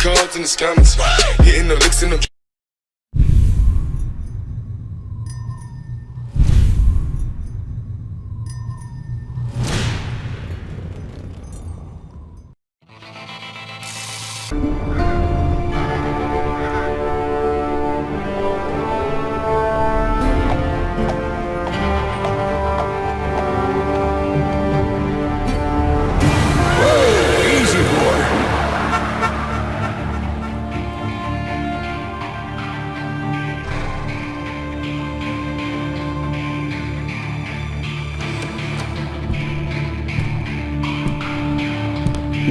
cards and the scammers. Hitting the licks in the.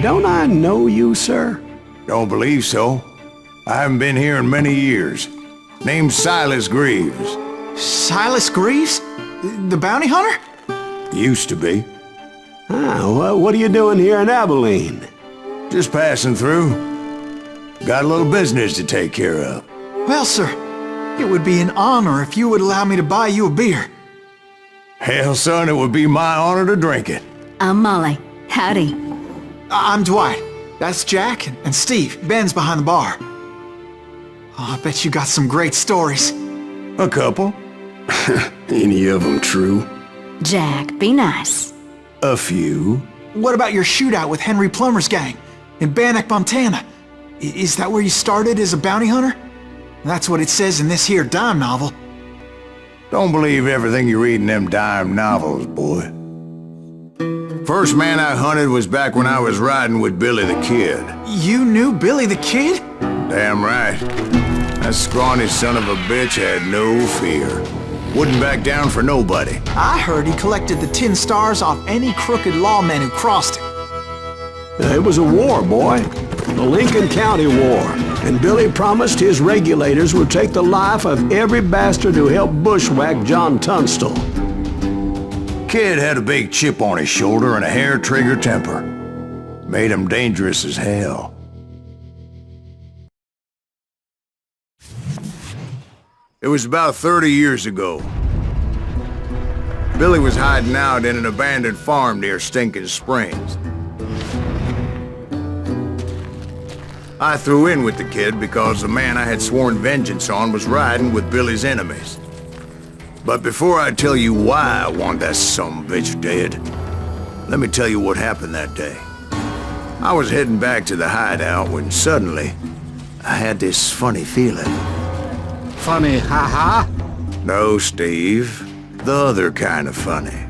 Don't I know you, sir? Don't believe so. I haven't been here in many years. Name's Silas Greaves. Silas Greaves? The bounty hunter? Used to be. Well, what are you doing here in Abilene? Just passing through. Got a little business to take care of. Well, sir, it would be an honor if you would allow me to buy you a beer. Hell, son, it would be my honor to drink it. I'm Molly. Howdy. I'm Dwight. That's Jack and Steve. Ben's behind the bar. Oh, I bet you got some great stories. A couple. Any of them true? Jack, be nice. A few. What about your shootout with Henry Plummer's gang in Bannock, Montana? Is that where you started as a bounty hunter? That's what it says in this here dime novel. Don't believe everything you read in them dime novels, boy. First man I hunted was back when I was riding with Billy the Kid. You knew Billy the Kid? Damn right. That scrawny son of a bitch had no fear. Wouldn't back down for nobody. I heard he collected the 10 stars off any crooked lawmen who crossed him. It was a war, boy. The Lincoln County War. And Billy promised his regulators would take the life of every bastard who helped bushwhack John Tunstall. Kid had a big chip on his shoulder and a hair-trigger temper. Made him dangerous as hell. It was about 30 years ago. Billy was hiding out in an abandoned farm near Stinking Springs. I threw in with the kid because the man I had sworn vengeance on was riding with Billy's enemies. But before I tell you why I want that sumbitch dead, let me tell you what happened that day. I was heading back to the hideout when suddenly I had this funny feeling. Funny, ha-ha? No, Steve. The other kind of funny.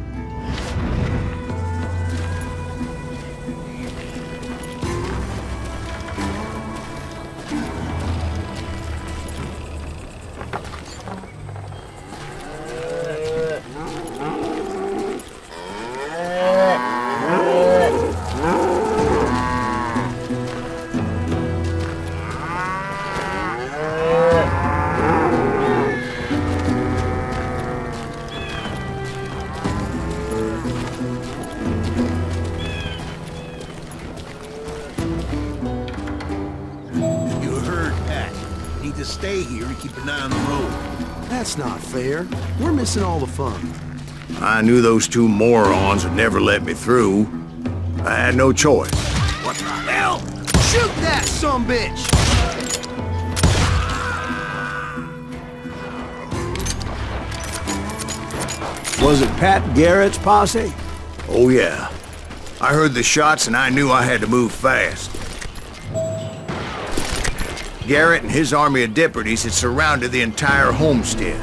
To stay here and keep an eye on the road. That's not fair. We're missing all the fun. I knew those two morons would never let me through. I had no choice. What the hell? Shoot that sumbitch! Was it Pat Garrett's posse? Oh yeah. I heard the shots and I knew I had to move fast. Garrett and his army of deputies had surrounded the entire homestead.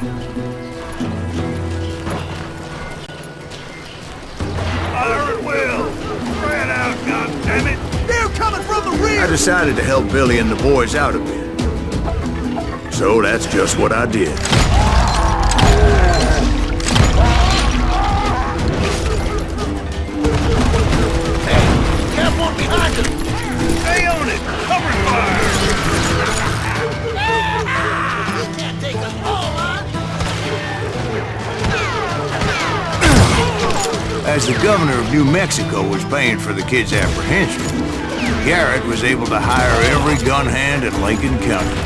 Fire at will! Spread out, goddammit! They're coming from the rear! I decided to help Billy and the boys out a bit. So that's just what I did. Hey, have one behind us! Stay on it! Cover fire! As the governor of New Mexico was paying for the kid's apprehension, Garrett was able to hire every gun hand in Lincoln County.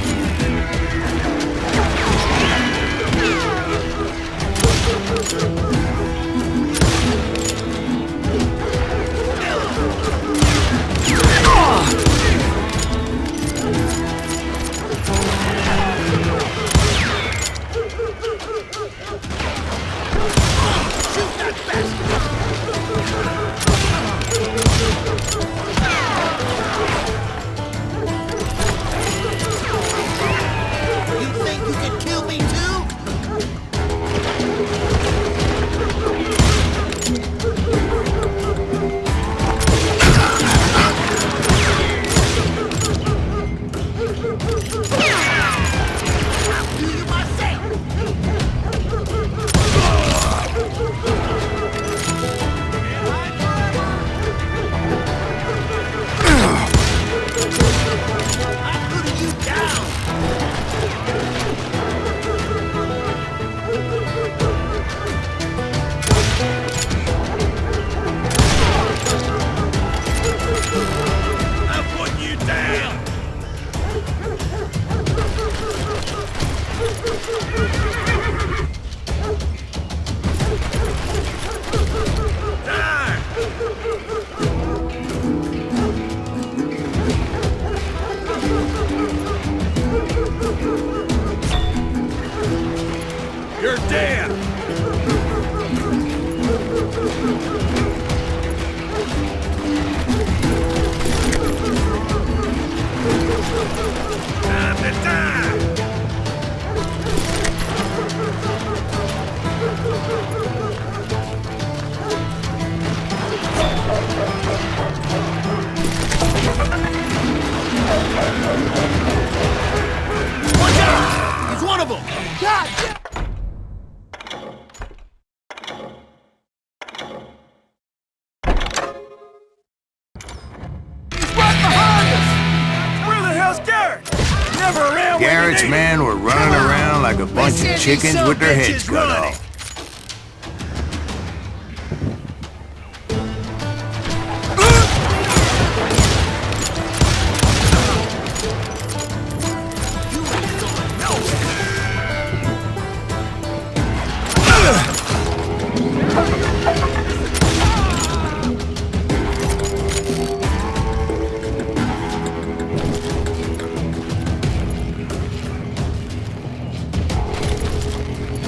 never around when you Garrett's need men were running around like a bunch of chickens with their heads cut running. off.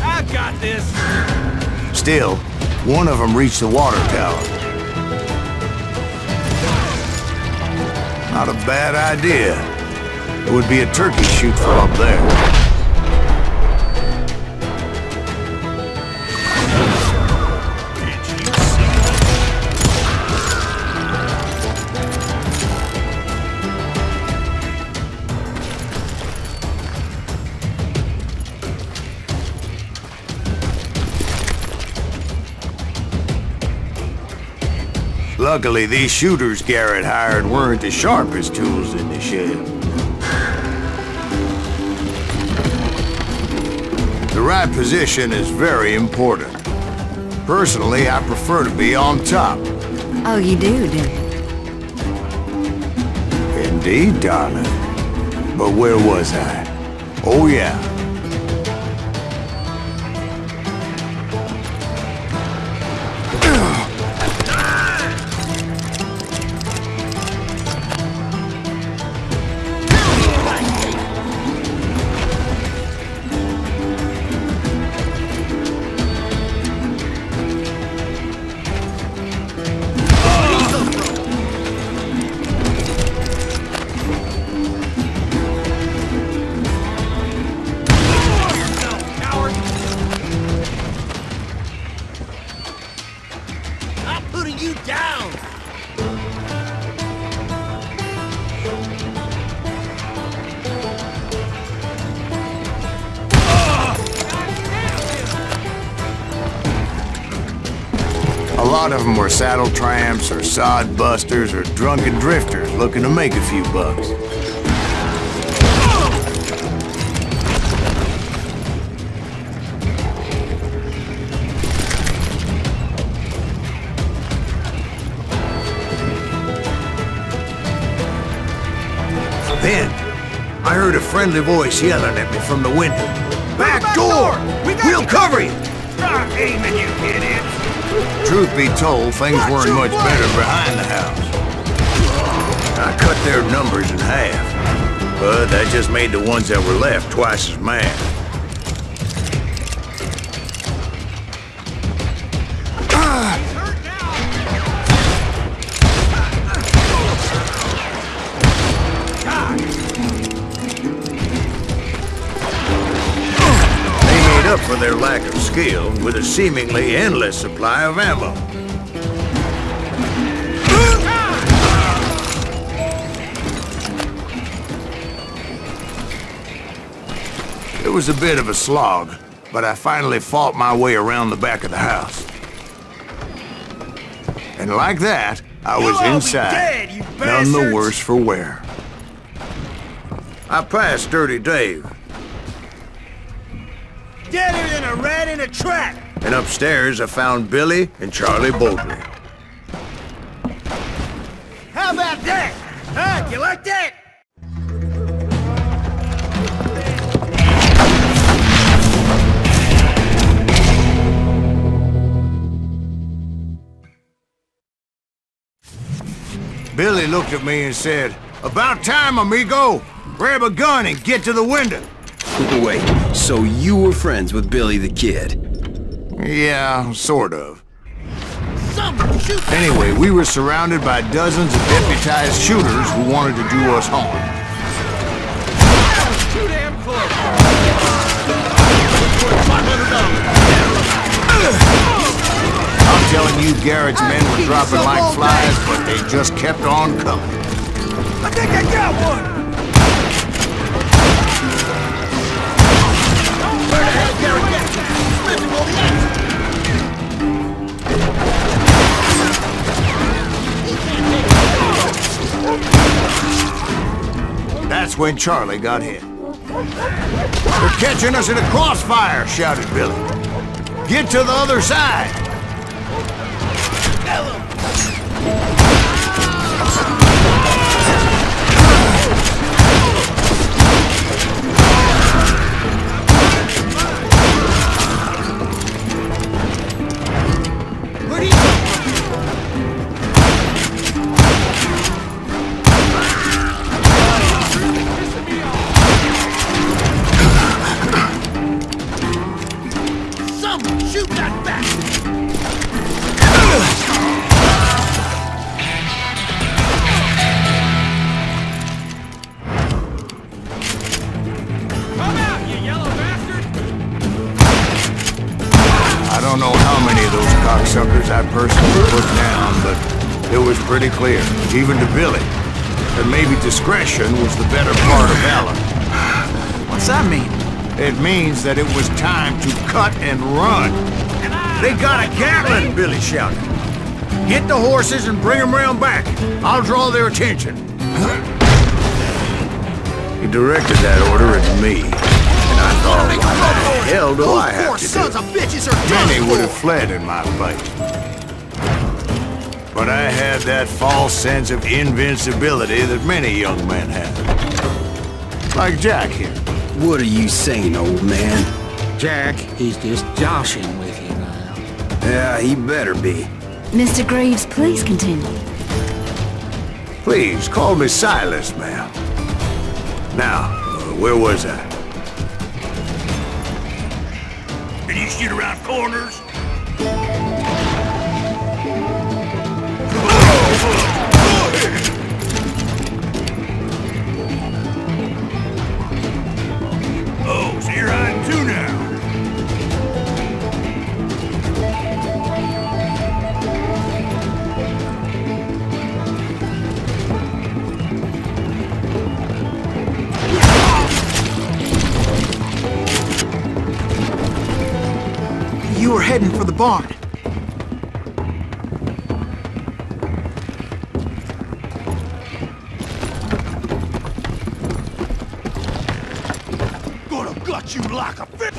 I got this. Still, one of them reached the water tower. Not a bad idea. It would be a turkey shoot from up there. Luckily, these shooters Garrett hired weren't the sharpest tools in the shed. The right position is very important. Personally, I prefer to be on top. Oh, you do, do you? Indeed, darling. But where was I? Oh, yeah. I'm putting you down. A lot of them were saddle tramps or sod busters or drunken drifters looking to make a few bucks. Then, I heard a friendly voice yelling at me from the window. Back door! We'll cover you! Stop aiming, you idiots. Truth be told, things weren't much better behind the house. I cut their numbers in half, but that just made the ones that were left twice as mad. Up for their lack of skill with a seemingly endless supply of ammo. It was a bit of a slog, but I finally fought my way around the back of the house. And like that, I was You'll all be inside, dead, you none the bastards! worse for wear. I passed Dirty Dave, Deader than a rat in a trap. and upstairs I found Billy and Charlie Boltley. How about that? Huh? You like that? Billy looked at me and said, "About time, amigo! Grab a gun and get to the window!" Wait, so you were friends with Billy the Kid? Yeah, sort of. Someone shoot that. Anyway, we were surrounded by dozens of deputized shooters who wanted to do us harm. Too damn close. I'm telling you, Garrett's men were dropping like flies, but they just kept on coming. I think I got one. Where the hell Garrett get? Listen, will the That's when Charlie got hit. They're catching us in a crossfire, shouted Billy. Get to the other side. Shoot that bastard! Come out, you yellow bastard! I don't know how many of those cocksuckers I personally put down, but it was pretty clear, even to Billy, that maybe discretion was the better part of valor. What's that mean? It means that it was time to cut and run. They got a Gatling, Billy shouted. Get the horses and bring them round back. I'll draw their attention. He directed that order at me, and I thought, what the hell do I have to do? Sons of bitches are Many would have fled in my fight. But I had that false sense of invincibility that many young men have. Like Jack here. What are you saying, old man? Jack, he's just joshing with you now. Yeah, he better be. Mr. Graves, please continue. Please, call me Silas, ma'am. Now, where was I? Can you shoot around corners? Oh, so you're hiding too now. You were heading for the barn. Gonna gut you like a fish.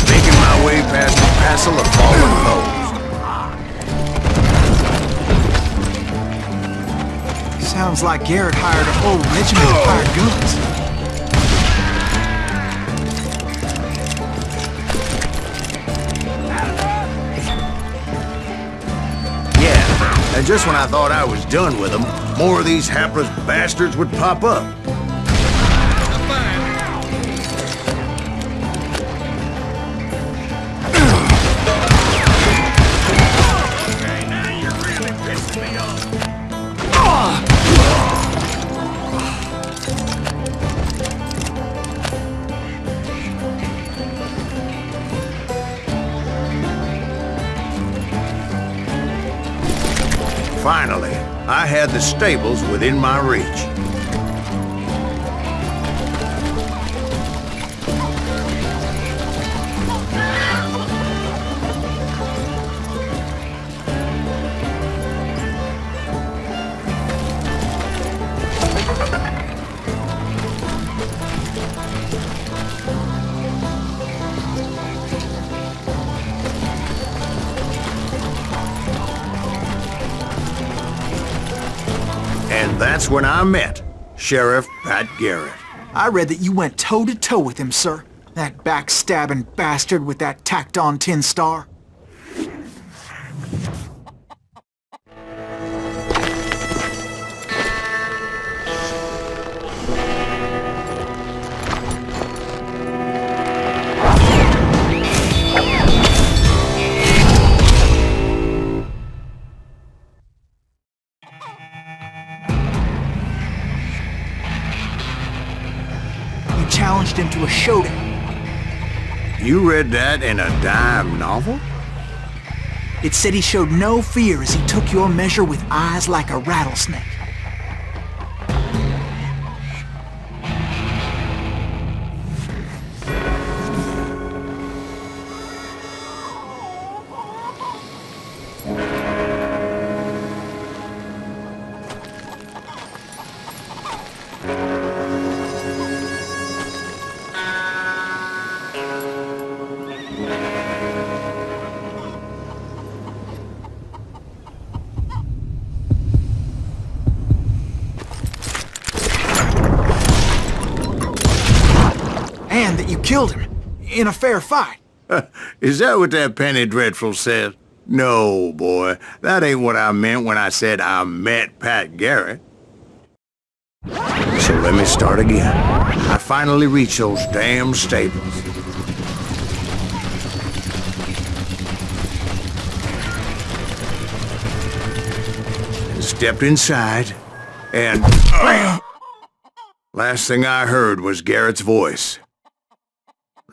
Making my way past the passel of fallen foes. Sounds like Garrett hired a whole regiment of hired guns. Yeah, and just when I thought I was done with them, more of these hapless bastards would pop up. Okay, now you're really pissing me off. Finally, I had the stables within my reach. And that's when I met Sheriff Pat Garrett. I read that you went toe-to-toe with him, sir. That backstabbing bastard with that tacked-on tin star. Challenged him to a showdown. You read that in a dime novel? It said he showed no fear as he took your measure with eyes like a rattlesnake. killed him. In a fair fight. Is that what that Penny Dreadful said? No, boy. That ain't what I meant when I said I met Pat Garrett. So let me start again. I finally reached those damn stables. And stepped inside, and... last thing I heard was Garrett's voice.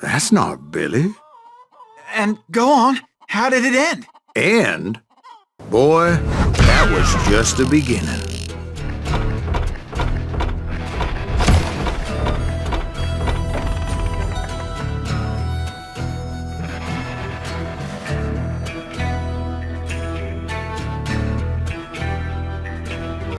That's not Billy. And go on. How did it end? And, boy, that was just the beginning.